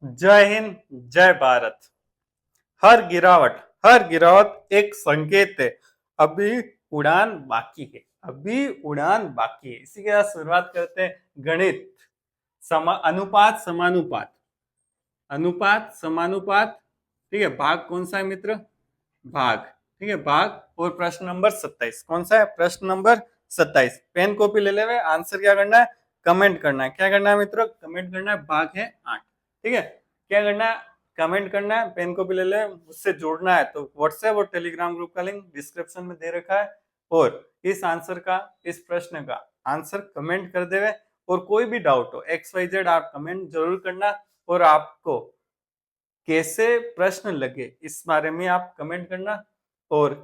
जय हिंद, जय भारत। हर गिरावट एक संकेत है। अभी उड़ान बाकी है। अभी उड़ान बाकी है। इसी के साथ शुरुआत करते हैं। गणित अनुपात समानुपात। अनुपात समानुपात। ठीक है, भाग कौन सा है मित्र? भाग। ठीक है, भाग। और प्रश्न नंबर 27 कौन सा है? प्रश्न नंबर 27। पेन कॉपी ले ले। आंसर क्या करना है? कमेंट करना है। क्या करना है मित्रों? कमेंट करना है। भाग है 8। ठीक है, क्या करना है? कमेंट करना है। पेन कॉपी ले ले। मुझसे जुड़ना है तो व्हाट्सएप और टेलीग्राम ग्रुप का लिंक डिस्क्रिप्शन में दे रखा है। और इस आंसर का, इस प्रश्न का आंसर कमेंट कर देवे। और कोई भी डाउट हो XYZ आप कमेंट जरूर करना। और आपको कैसे प्रश्न लगे इस बारे में आप कमेंट करना। और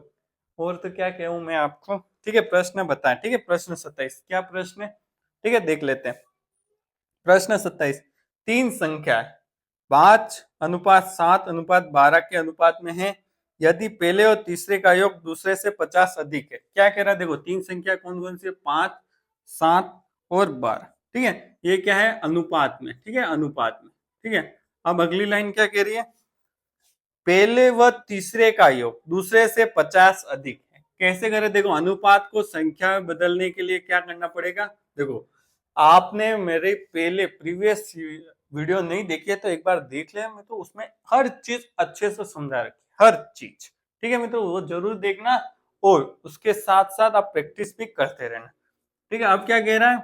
तो क्या कहूं मैं आपको। ठीक है, प्रश्न बताएं। ठीक है, प्रश्न 27 क्या प्रश्न है? ठीक है, देख लेते हैं। प्रश्न 27। तीन संख्या 5:7:12 के अनुपात में है। यदि पहले और तीसरे का योग दूसरे से 50 अधिक है। क्या कह रहा है? देखो, तीन संख्या कौन कौन सी? 5, 7 और 12। ठीक है, ये क्या है? अनुपात में। ठीक है, अनुपात में। ठीक है, अब अगली लाइन क्या कह रही है? पहले व तीसरे का योग दूसरे से 50 अधिक है। कैसे करें? देखो, अनुपात को संख्या में बदलने के लिए क्या करना पड़ेगा? देखो, आपने मेरे पहले प्रीवियस वीडियो नहीं देखी है तो एक बार देख ले। मैं तो उसमें हर चीज अच्छे से समझा रखी, हर चीज। ठीक है मित्रों, वो जरूर देखना। और उसके साथ साथ आप प्रैक्टिस भी करते रहना। ठीक है, अब क्या कह रहा है?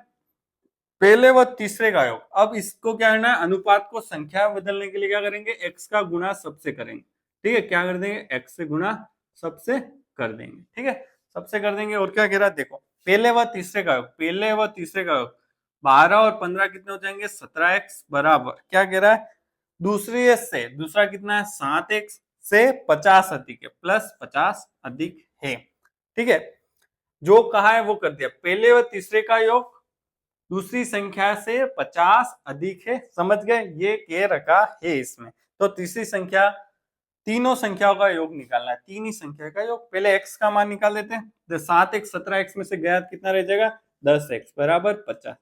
पहले व तीसरे का योग। अब इसको क्या करना है? अनुपात को संख्या में बदलने के लिए क्या करेंगे? एक्स का गुणा सबसे करेंगे। ठीक है, क्या कर देंगे? एक्स से गुणा सबसे कर देंगे। ठीक है, सबसे कर देंगे। और क्या कह रहा है? देखो, पहले व तीसरे का योग, पहले व तीसरे का योग 12 और 15 कितने हो जाएंगे? 17x बराबर क्या कह रहा है? दूसरी से दूसरा कितना है? 7x से 50 अधिक है, प्लस 50 अधिक है। ठीक है, जो कहा है वो कर दिया। पहले व तीसरे का योग दूसरी संख्या से 50 अधिक है। समझ गए? ये कह रखा है इसमें। तो तीसरी संख्या, तीनों संख्याओं का योग निकालना है। तीन ही संख्या का योग। पहले x का मान निकाल देते हैं। तो 7x 17x में से गया कितना रह जाएगा? 10x बराबर 50।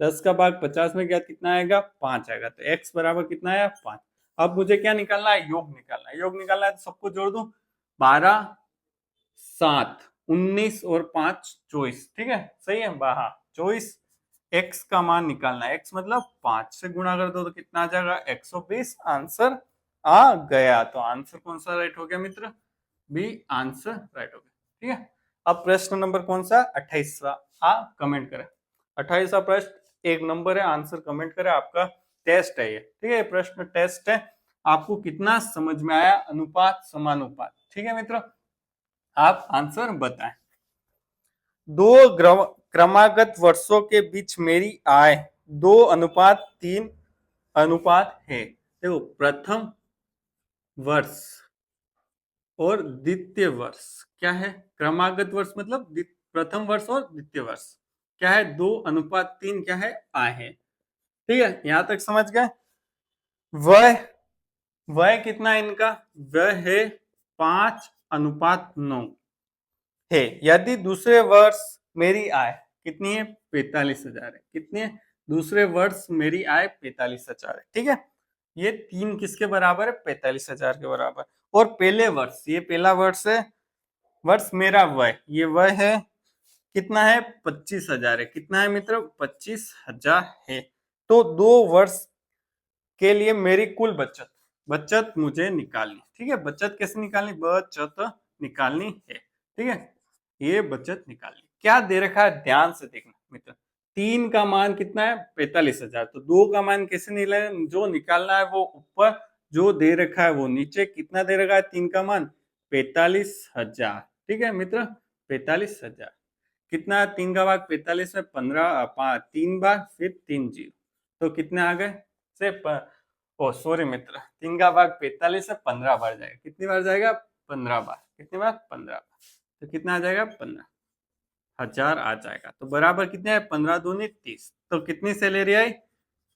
10 का भाग 50 में गया कितना आएगा? 5 आएगा। तो x बराबर कितना आया? 5। अब मुझे क्या निकालना है? योग निकालना है। योग निकालना है तो सबको जोड़ दूं। 12, 7, 19 और 5 24। ठीक है, सही है। 24। x का मान निकालना है। x मतलब 5 से गुणा कर दो तो कितना आ जाएगा? 120। आंसर आ गया। तो आंसर कौन सा राइट हो गया मित्र? बी आंसर राइट हो गया। ठीक है, अब प्रश्न नंबर कौन सा? 28वां। कमेंट करें। 28वां प्रश्न 1 नंबर है। आंसर कमेंट करें। आपका टेस्ट है ये। ठीक है, प्रश्न टेस्ट है। आपको कितना समझ में आया अनुपात समानुपात? ठीक है मित्र, आप आंसर बताएं। दो क्रमागत वर्षों के बीच मेरी आय 2:3 अनुपात है। देखो, प्रथम वर्ष और द्वितीय वर्ष क्या है? क्रमागत वर्ष मतलब प्रथम वर्ष और द्वितीय वर्ष क्या है? 2:3 क्या है? आय है। ठीक है, यहां तक समझ गए? वह वह कितना है इनका? वह है 5:9 है। यदि दूसरे वर्ष मेरी आय कितनी है? 45,000 है। कितनी है? दूसरे वर्ष मेरी आय 45,000 है। ठीक है, ये तीन किसके बराबर है? 45,000 के बराबर। और पहले वर्ष, ये पहला वर्ष है। वर्ष मेरा वह, ये वह है। कितना है? 25,000 है। कितना है मित्र? 25,000 है। तो 2 वर्ष के लिए मेरी कुल बचत, बचत मुझे निकालनी। ठीक है, बचत कैसे निकालनी? बचत निकालनी है। ठीक है, ये बचत निकालनी। क्या दे रखा है? ध्यान से देखना मित्र। 3 का मान कितना है? 45,000। तो 2 का मान कैसे निकालना? जो निकालना है वो ऊपर, जो दे रखा है वो नीचे। कितना दे रखा है? 3 का मान 45,000। ठीक है मित्र, 45,000। कितना? 3 का भाग 45 में 15, 3 बार फिर 3 जीरो। तो कितने आ गए? से ओ सॉरी मित्र, 3 का भाग 45 से 15 बार जाएगा। कितनी बार जाएगा? 15 बार। कितनी बार? 15 बार। तो कितना आ जाएगा? 15,000 आ जाएगा। तो बराबर कितने है? 15 दूनी 30। तो कितनी सैलरी आई?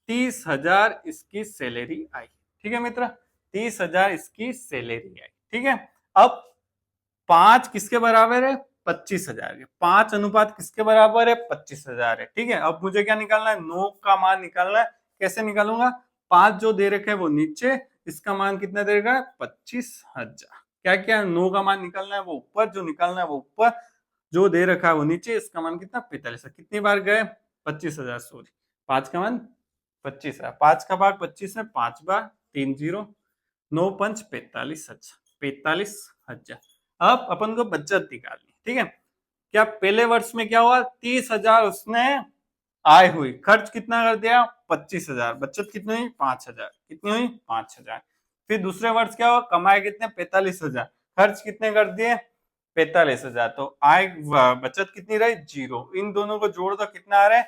30,000 इसकी सैलरी आई। ठीक है मित्र, 30,000 इसकी सैलरी आई। ठीक है, अब 5 किसके बराबर है? 25,000 के। 5 अनुपात किसके बराबर है? 25,000 है। ठीक है, अब मुझे क्या निकालना है? 9 का मान निकालना है। कैसे निकालूंगा? 5 जो दे रखे है वो नीचे, इसका मान कितना दे रखा है 25,000। क्या क्या 9 का मान निकालना है वो ऊपर, जो निकालना है वो ऊपर, जो दे रखा है वो नीचे, इसका मान कितना 45 है। कितनी बार गए 25,000, सॉरी 5 का मान 25 है, 5 का भाग 25 है, 5 बार 3 जीरो, 9 पंच 45,000, 45,000। अब अपन को बचत निकालनी, ठीक है। क्या पहले वर्ष में क्या हुआ 30,000 उसने आय हुई, खर्च कितना कर दिया 25,000, बचत कितनी हुई 5,000, कितनी हुई 5,000। फिर दूसरे वर्ष क्या हुआ कमाए कितने 45,000, खर्च कितने कर दिए 45,000, तो आय बचत कितनी रही 0। इन दोनों को जोड़ दो कितना आ रहा है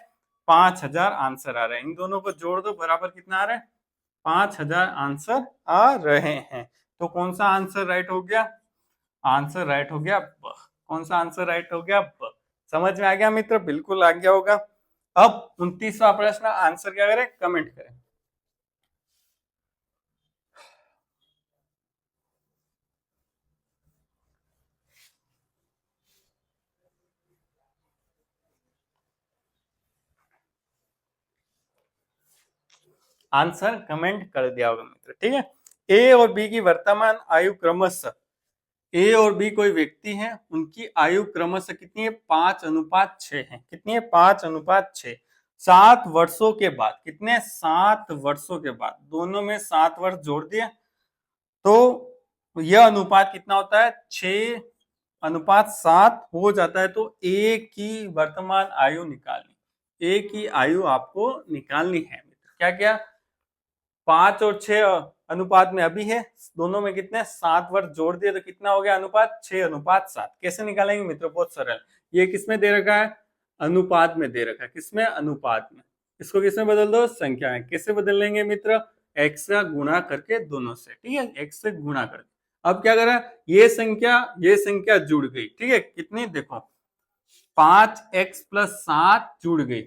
5,000 आंसर आ रहा है। इन दोनों को जोड़ दो बराबर कितना आ रहा है 5,000 आंसर आ रहे हैं। तो कौन सा आंसर राइट हो गया, आंसर राइट हो गया ब। कौन सा आंसर राइट हो गया ब। समझ में आ गया मित्र, बिल्कुल आ गया होगा। अब 29वां प्रश्न आंसर क्या करें कमेंट करें। आंसर कमेंट कर दिया होगा मित्र, ठीक है। ए और बी की वर्तमान आयु क्रमशः, ए और बी कोई व्यक्ति हैं, उनकी आयु क्रमशः कितनी है 5:6 है। कितनी है 5:6। 7 वर्षों के बाद, कितने 7 वर्षों के बाद, दोनों में 7 वर्ष जोड़ दिए तो यह अनुपात कितना होता है 6:7 हो जाता है। तो ए की वर्तमान आयु निकालनी, ए की आयु आपको निकालनी है मित्र। क्या क्या 5 और 6 अनुपात में अभी है, दोनों में कितने 7 वर्ष जोड़ दिए तो कितना हो गया अनुपात 6:7। कैसे निकालेंगे मित्र, बहुत सरल। ये किसमें दे रखा है अनुपात में दे रखा है, किसमें अनुपात में, इसको किसमें बदल दो संख्या में। कैसे बदल लेंगे मित्र, x का गुणा करके दोनों से, ठीक है, x से गुणा करके। अब क्या करा ये संख्या जुड़ गई, ठीक है, कितनी देखो 5x+7 जुड़ गई,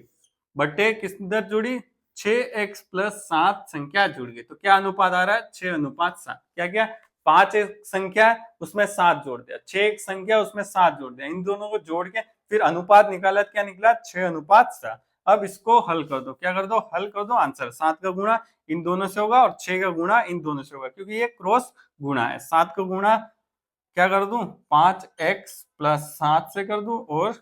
बटे किसदर जुड़ी 6x+7 संख्या जुड़ गई। तो क्या अनुपात आ रहा है 6:7। क्या क्या 5 एक संख्या उसमें 7 जोड़ दिया, 6 एक संख्या उसमें 7 जोड़ दिया, इन दोनों को जोड़ के फिर अनुपात निकाला, क्या निकला 6:7। अब इसको हल कर दो, क्या कर दो हल कर दो, आंसर 7 का गुणा इन दोनों से होगा और 6 का गुणा इन दोनों से होगा, क्योंकि ये क्रॉस गुणा है। 7 का गुणा क्या कर दूं 5x+7 से कर दूं और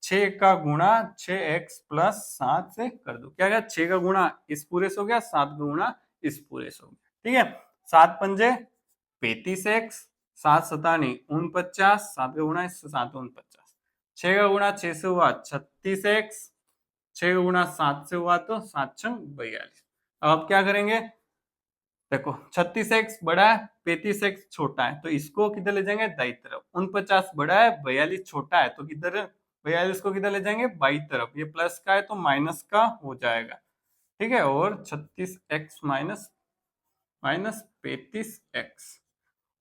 6 का गुणा 6x+7 से कर दो। क्या गया 6 का गुणा इस पूरे से हो गया, 7 का गुणा इस पूरे से हो गया, ठीक है। 7 पंजे 35x, 7 सतानी 49, 7 का गुणा इससे 7 49, 6 का गुणा 6 से हुआ 36x, 6 का गुणा 7 से हुआ तो 7 छंग 42। अब क्या करेंगे देखो 36x बड़ा है 35x छोटा है, तो इसको किधर ले जाएंगे दाई तरफ। 49 बड़ा है 42 छोटा है, तो किधर 42 को किधर ले जाएंगे बाई तरफ। ये प्लस का है तो माइनस का हो जाएगा, ठीक है। और 36x माइनस 35x,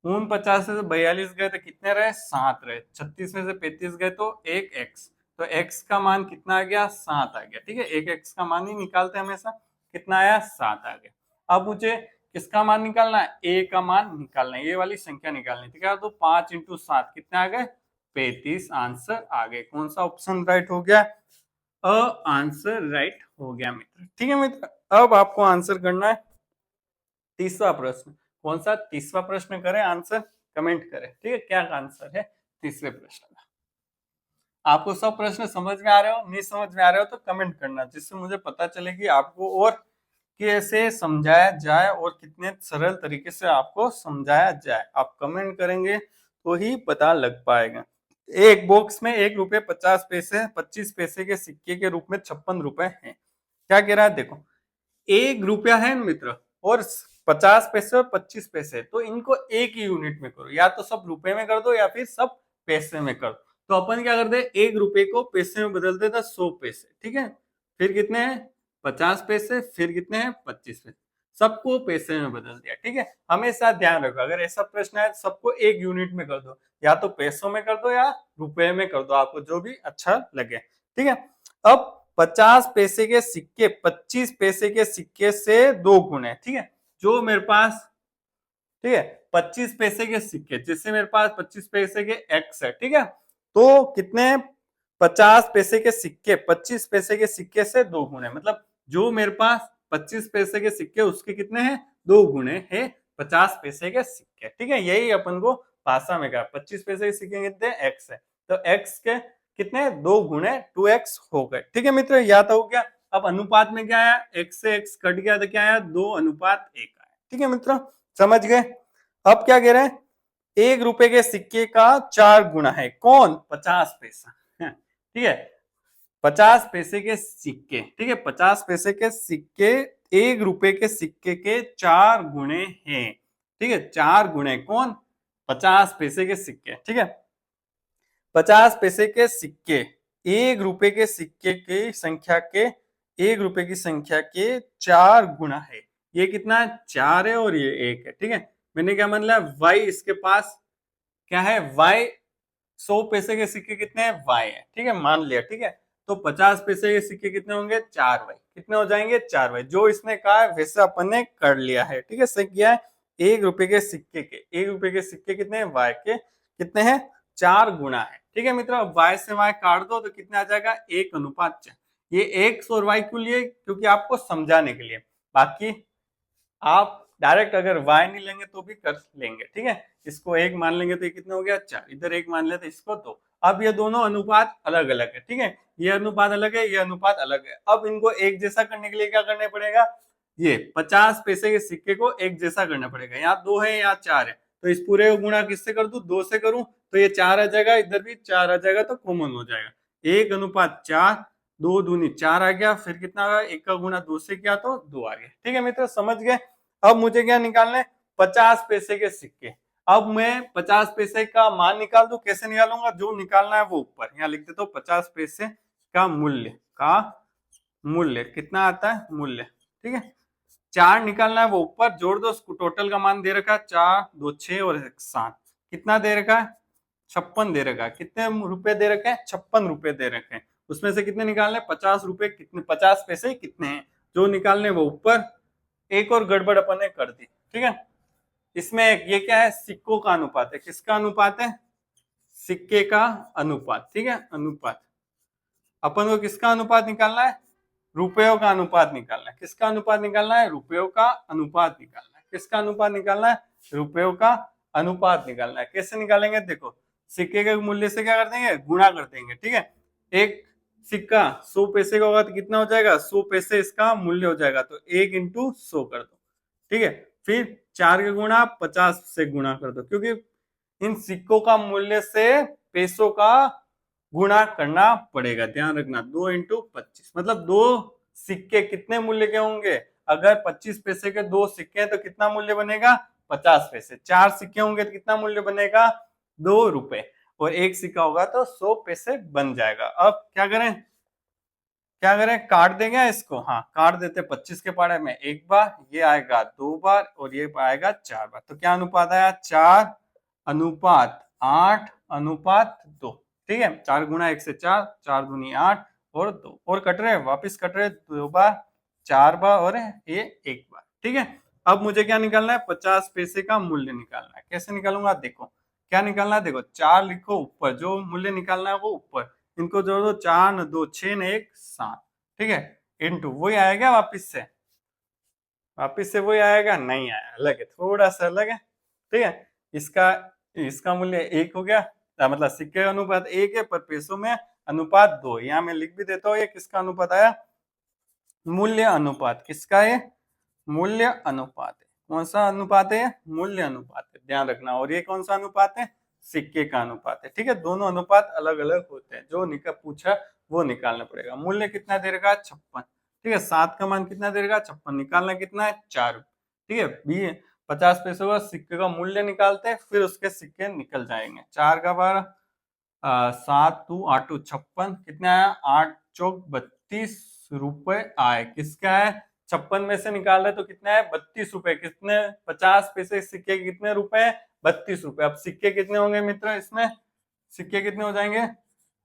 49 से 42 गए तो कितने रहे 7 रहे, 36 में से 35 गए तो 1x, तो x का मान कितना आ गया 7 आ गया, ठीक है। 1x का मान ही निकालते हैं हमेशा, कितना आया 7 आ गया। अब मुझे किसका मान निकालना है a का मान निकालना है, ये वाली संख्या निकालनी थी। क्या तो 5 × 7 कितने आ गए 35 आंसर आ गए। कौन सा ऑप्शन राइट हो गया आंसर राइट हो गया मित्र, ठीक है मित्र। अब आपको आंसर करना है तीसरा प्रश्न। कौन सा तीसरा प्रश्न करें, आंसर कमेंट करें, ठीक है। क्या आंसर है तीसरे प्रश्न का। आपको सब प्रश्न समझ में आ रहे हो, नहीं समझ में आ रहे हो तो कमेंट करना, जिससे मुझे पता चले कि आपको और कैसे समझाया जाए और कितने सरल तरीके से आपको समझाया जाए। आप कमेंट करेंगे तो ही पता लग पाएगा। एक बॉक्स में 1 रुपये 50 पैसे 25 पैसे के सिक्के के रूप में 56 रुपए हैं। क्या कह रहा है देखो 1 रुपया है मित्र और 50 पैसे और 25 पैसे, तो इनको एक ही यूनिट में करो, या तो सब रुपए में कर दो या फिर सब पैसे में कर दो। तो अपन क्या करते हैं 1 रुपए को पैसे में बदल देता 100 पैसे, ठीक है। फिर कितने हैं 50 पैसे, फिर कितने हैं 25 पैसे, सबको पैसे में बदल दिया, ठीक है। हमेशा ध्यान रखो अगर ऐसा प्रश्न है सबको एक यूनिट में कर दो, या तो पैसों में कर दो या रुपए में कर दो, आपको जो भी अच्छा लगे, ठीक है। अब 50 पैसे के सिक्के 25 पैसे के सिक्के से 2 गुने, ठीक है। जो मेरे पास, ठीक है 25 पैसे के सिक्के, जिससे मेरे पास 25 पैसे के x है, ठीक है। तो कितने 50 पैसे के सिक्के 25 पैसे के सिक्के से 2 गुने, मतलब जो मेरे पास 25 पैसे के सिक्के उसके कितने हैं, 2 गुणे है 50 पैसे के सिक्के। ठीक है, यही अपन को भाषा में कहा 25 पैसे के सिक्के कितने x है, तो x के कितने 2 गुणे 2x हो गए। ठीक है मित्र, याद हो गया। अब अनुपात में क्या आया, x से x कट गया तो क्या आया 2:1 आया। ठीक है मित्र, समझ गए। अब क्या कह रहे हैं, 1 रुपए के सिक्के का 4 गुना है कौन, 50 पैसा। ठीक है, 50 पैसे के सिक्के, ठीक है 50 पैसे के सिक्के 1 रुपए के सिक्के के 4 गुणे हैं। ठीक है, 4 गुणे कौन, 50 पैसे के सिक्के। ठीक है, 50 पैसे के सिक्के 1 रुपए के सिक्के की संख्या के 1 रुपए की संख्या के 4 गुना है। ये कितना है, 4 है और ये 1 है। ठीक है, मैंने क्या मान लिया, y इसके पास क्या है, y 100 पैसे के सिक्के कितने हैं, y है। ठीक है, मान लिया। ठीक है, तो 50 पैसे के सिक्के कितने होंगे, 4y। कितने हो जाएंगे, 4y। जो इसने कहा है वैसे अपन ने कर लिया है। ठीक है, सही किया है। 1 रुपए के सिक्के के 1 रुपए के सिक्के कितने हैं, y के कितने हैं, 4 गुना है। ठीक है मित्र, y से y काट दो तो कितना आ जाएगा, 1:4। ये x और y क्यों लिए, क्योंकि आपको समझाने के लिए। बाकी आप डायरेक्ट अगर y नहीं लेंगे तो भी कर लेंगे। ठीक है, इसको 1 मान लेंगे तो ये कितना हो गया, 4। इधर 1 मान लेते इसको 2। अब ये दोनों अनुपात अलग अलग है। ठीक है, ये अनुपात अलग है, ये अनुपात अलग है। अब इनको एक जैसा करने के लिए क्या करना पड़ेगा, ये 50 पैसे के सिक्के को एक जैसा करना पड़ेगा। यहाँ 2 है, यहाँ 4 है, तो इस पूरे को गुणा किससे कर दूं, 2 से करूं तो ये 4 आ जाएगा, इधर भी 4 आ जाएगा, तो कॉमन हो जाएगा। 1:4, 2 दूनी 4 आ गया, फिर कितना आ गया, 1 का गुणा 2 से किया तो 2 आ गया। ठीक है मित्र, समझ गए। अब मुझे क्या निकालना है, 50 पैसे के सिक्के। अब मैं 50 पैसे का मान निकाल दूं, कैसे निकालूंगा, जो निकालना है वो ऊपर यहाँ लिख देता हूँ। 50 पैसे का मूल्य कितना आता है, मूल्य। ठीक है, 4 निकालना है वो ऊपर, जोड़ दो, टोटल का मान दे रखा है 4, 2, 6 और 1 7। कितना दे रखा है, 56 दे रखा है। कितने रुपए दे रखे हैं, 56 रुपए दे रखे हैं। उसमें से कितने निकालने, 50 रुपए कितने, 50 पैसे कितने हैं, जो निकालने वो ऊपर। एक और गड़बड़ अपन ने कर दी। ठीक है, इसमें ये क्या है, सिक्कों का अनुपात है। किसका अनुपात है, सिक्के का अनुपात। ठीक है, अनुपात। अपन को किसका अनुपात निकालना है, रुपयों का अनुपात निकालना है। किसका अनुपात निकालना है, रुपयों का अनुपात निकालना है। किसका अनुपात निकालना है, रुपयों का अनुपात निकालना है। कैसे निकालेंगे, देखो सिक्के के मूल्य से क्या कर देंगे, गुणा कर देंगे। ठीक है, एक सिक्का 100 पैसे का होगा तो कितना हो जाएगा, 100 पैसे इसका मूल्य हो जाएगा, तो 1 × 100 कर दो। ठीक है, फिर 4 के गुणा 50 से गुणा कर दो, क्योंकि इन सिक्कों का मूल्य से पैसों का गुणा करना पड़ेगा। ध्यान रखना, 2 × 25 मतलब 2 सिक्के कितने मूल्य के होंगे, अगर 25 पैसे के 2 सिक्के हैं तो कितना मूल्य बनेगा, 50 पैसे। 4 सिक्के होंगे तो कितना मूल्य बनेगा, 2 रुपए, और 1 सिक्का होगा तो 100 पैसे बन जाएगा। अब क्या करें, काट देंगे इसको, हाँ काट देते। 25 के पारे में 1 बार, ये आएगा 2 बार और ये आएगा 4 बार। तो क्या अनुपात आया, 4:8:2। ठीक है, 4 गुणा 1 से 4, 4 दूनी 8 और 2 और कट रहे, वापिस कट रहे 2 बार, 4 बार और ये 1 बार। ठीक है, अब मुझे क्या निकालना है, 50 पैसे का मूल्य निकालना है। कैसे निकालूंगा, देखो क्या निकालना है, देखो 4 लिखो ऊपर, जो मूल्य निकालना है वो ऊपर, इनको जोड़ दो, 4 न 2 6 न 1 7। ठीक है, इंटू वही आएगा, वापिस से वही आएगा, नहीं आया, अलग है, थोड़ा सा अलग है। ठीक है, इसका मूल्य 1 हो गया, मतलब सिक्के का अनुपात 1 है, पर पैसों में अनुपात 2। यहाँ मैं लिख भी देता हूँ, ये किसका अनुपात आया, मूल्य अनुपात। किसका है, मूल्य अनुपात है। कौन सा अनुपात है, मूल्य अनुपात है, ध्यान रखना। और ये कौन सा अनुपात है, सिक्के का अनुपात है। ठीक है, दोनों अनुपात अलग अलग होते हैं, जो पूछा वो निकालना पड़ेगा। मूल्य कितना दे रखा है, 56। ठीक है, 7 का मान कितना दे रखा, 56। निकालना कितना है, 4। ठीक है, 50 पैसों का सिक्के का मूल्य निकालते हैं, फिर उसके सिक्के निकल जाएंगे। 4 का 12, 7 2 8 56, कितना आया, 8 चौक 32 रुपए आए। किसका है, 56 में से निकाल रहे तो कितना है, 32 रुपए। कितने, 50 पैसे सिक्के कितने रुपए है, 32 रुपए। अब सिक्के कितने होंगे मित्र, इसमें सिक्के कितने हो जाएंगे,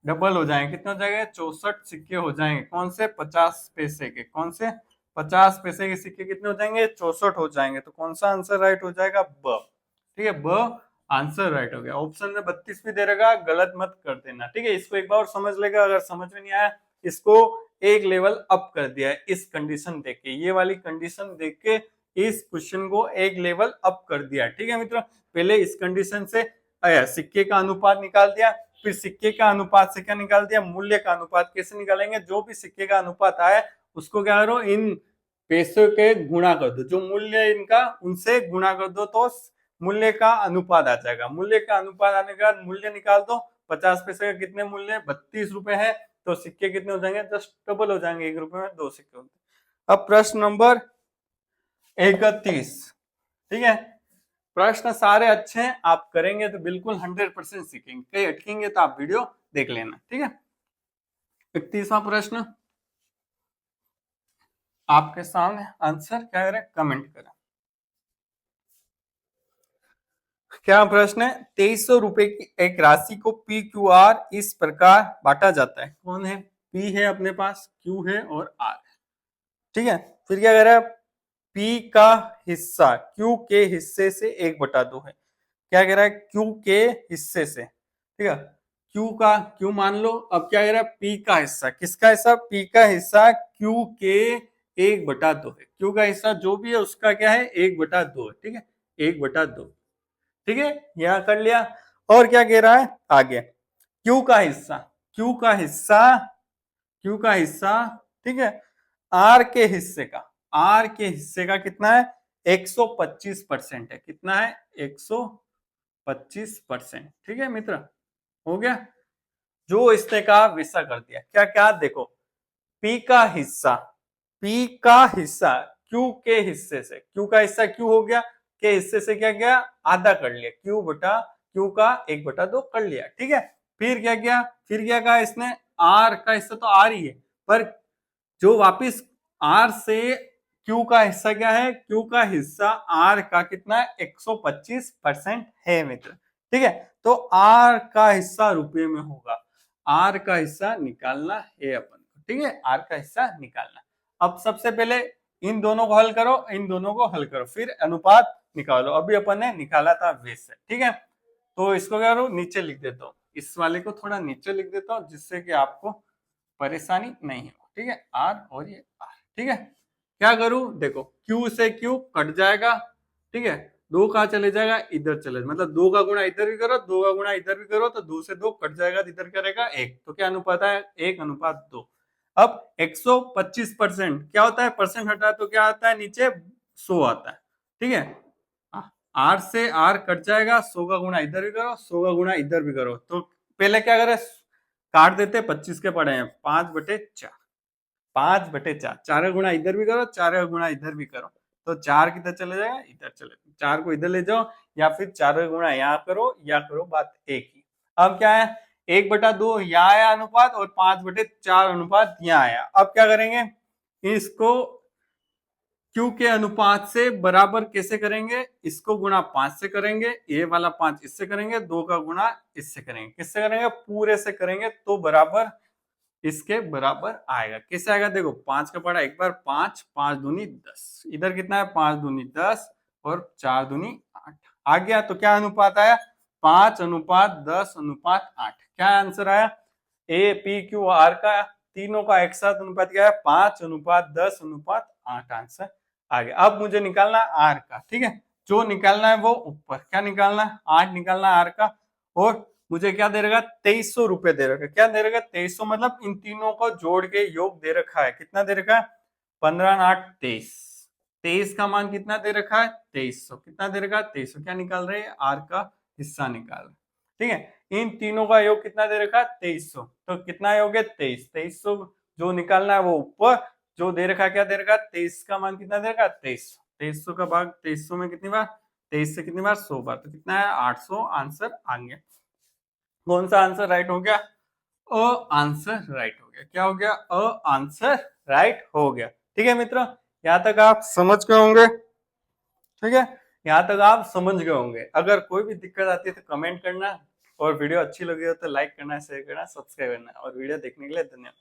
डबल हो जाएंगे। कितने हो जाएंगे, 64 सिक्के हो जाएंगे। कौन से, 50 पैसे के। कौन से, 50 पैसे के सिक्के कितने हो जाएंगे, 64 हो जाएंगे। तो कौन सा आंसर राइट हो जाएगा, ब। ठीक है, ब आंसर राइट हो गया। ऑप्शन में 32 भी दे रहेगा, गलत मत कर देना। ठीक है, इसको एक बार और समझ लेगा, अगर समझ में नहीं आया इसको एक लेवल अप कर दिया है इस कंडीशन देख के, ये वाली कंडीशन देख के इस क्वेश्चन को एक लेवल अप कर दिया। ठीक है मित्रों, पहले इस कंडीशन से आया सिक्के का अनुपात निकाल दिया, फिर सिक्के का अनुपात से क्या निकाल दिया, मूल्य का अनुपात। कैसे निकालेंगे, जो भी सिक्के का अनुपात आया उसको क्या करो, इन पैसों के गुणा कर दो, जो मूल्य इनका उनसे गुणा कर दो तो मूल्य का अनुपात आ जाएगा। मूल्य का अनुपात आने के बाद मूल्य निकाल दो, 50 पैसे का कितने मूल्य 32 रुपए है, तो सिक्के कितने हो जाएंगे, जस्ट डबल हो जाएंगे, 1 रुपए में 2 सिक्के होते हैं। अब प्रश्न नंबर 31। ठीक है, प्रश्न सारे अच्छे हैं, आप करेंगे तो बिल्कुल 100% सीखेंगे, कहीं अटकेंगे तो आप वीडियो देख लेना। ठीक है, 31वां प्रश्न आपके सामने, आंसर क्या करें कमेंट करें। क्या प्रश्न है, 2300 रुपए की एक राशि को पी क्यू आर इस प्रकार बांटा जाता है। कौन है, पी है अपने पास, क्यू है और आर है। ठीक है, फिर क्या कह रहा है, पी का हिस्सा क्यू के हिस्से से 1/2 है। क्या कह रहा है, क्यू के हिस्से से, ठीक है, क्यू का क्यू मान लो। अब क्या कह रहा है, पी का हिस्सा, किसका हिस्सा, पी का हिस्सा क्यू के 1/2 है। क्यू का हिस्सा जो भी है उसका क्या है 1/2 है। ठीक है, 1/2। ठीक है, यहां कर लिया। और क्या कह रहा है आगे, क्यू का हिस्सा, क्यू का हिस्सा, क्यू का हिस्सा, ठीक है, आर के हिस्से का, आर के हिस्से का कितना है 125% है। कितना है 125%। ठीक है मित्र, हो गया, जो इसने कहा वैसा कर दिया। क्या क्या देखो, पी का हिस्सा, पी का हिस्सा क्यू के हिस्से से, क्यू का हिस्सा क्यू हो गया, के हिस्से से क्या किया आधा कर लिया, क्यू बटा क्यू का 1/2 कर लिया। ठीक है, फिर क्या किया, फिर क्या कहा इसने, आर का हिस्सा तो आर ही है, पर जो वापिस आर से क्यू का हिस्सा क्या है, क्यू का हिस्सा आर का कितना है 125% है मित्र। ठीक है, तो आर का हिस्सा रुपये में होगा, आर का हिस्सा निकालना है अपन को। ठीक है, आर का हिस्सा निकालना। अब सबसे पहले इन दोनों को हल करो, इन दोनों को हल करो, फिर अनुपात निकालो। अभी अपन ने निकाला था वैसे। ठीक है, तो इसको क्या करो नीचे लिख देता हूँ, इस वाले को थोड़ा नीचे लिख देता हूँ जिससे कि आपको परेशानी नहीं हो। ठीक है, आर और ये आर। ठीक है, क्या करूं, देखो क्यू से क्यू कट जाएगा। ठीक है, 2 कहा चले जाएगा, इधर चले, मतलब 2 का गुणा इधर भी करो, 2 का गुणा इधर भी करो, तो 2 से 2 कट जाएगा, तो इधर करेगा 1, तो क्या अनुपात है 1/2। अब 125% क्या होता है, परसेंट हटा तो क्या आता है नीचे 100 आता है। ठीक है, आर से आर कट जाएगा, 100 का गुणा इधर भी करो, 100 का गुणा इधर भी करो, तो पहले क्या करे काट देते, 25 के पड़े हैं 5/4, 5/4, 4 का गुणा इधर भी करो, 4 का गुणा इधर भी करो, तो 4 किधर चले जाएगा, इधर चले, 4 को इधर ले जाओ, या फिर 4 का गुणा यहाँ करो या करो, बात एक ही। अब क्या है 1/2 यहाँ आया अनुपात और 5/4 अनुपात यहाँ आया। अब क्या करेंगे, इसको क्यू के अनुपात से बराबर कैसे करेंगे, इसको गुणा 5 से करेंगे, ये वाला 5 इससे करेंगे, 2 का गुणा इससे करेंगे, किससे करेंगे पूरे से करेंगे, तो बराबर इसके बराबर आएगा। कैसे आएगा, देखो 5 का पड़ा एक बार 5, 5 दूनी 10, इधर कितना है 5 दूनी 10 और 4 दूनी 8 आ गया। तो क्या अनुपात आया 5:10:8। क्या आंसर आया, ए पी क्यू आर का तीनों का एक साथ अनुपात क्या है 5:10:8 आंसर आ गया। अब मुझे निकालना आर का। ठीक है, जो निकालना है वो ऊपर, क्या निकालना है 8 निकालना है आर का, और मुझे क्या दे रखा 2300 रुपए दे रखा। क्या दे रखा 2300, मतलब इन तीनों को जोड़ के योग दे रखा है, कितना दे रखा है 15×8 23, 23 का मान कितना दे रखा है 2300, कितना दे रखा है 2300। क्या निकाल रहे हैं आर का हिस्सा निकाल रहे। ठीक है, इन तीनों का योग कितना दे रखा है 2300, तो कितना योग है 23, 2300 जो निकालना है वो ऊपर, जो दे रखा क्या दे रखा 23 का मान कितना दे रखा 2300, 2300 का भाग 2300 में कितनी बार 23 से कितनी बार 100 बार, तो कितना है 800 आंसर आ गया। कौन सा आंसर राइट हो गया, अ आंसर राइट हो गया। क्या हो गया, अ आंसर राइट हो गया। ठीक है मित्रों, यहाँ तक आप समझ गए होंगे। ठीक है, यहाँ तक आप समझ गए होंगे। अगर कोई भी दिक्कत आती है तो कमेंट करना, और वीडियो अच्छी लगी हो तो लाइक करना, शेयर करना, सब्सक्राइब करना, और वीडियो देखने के लिए धन्यवाद।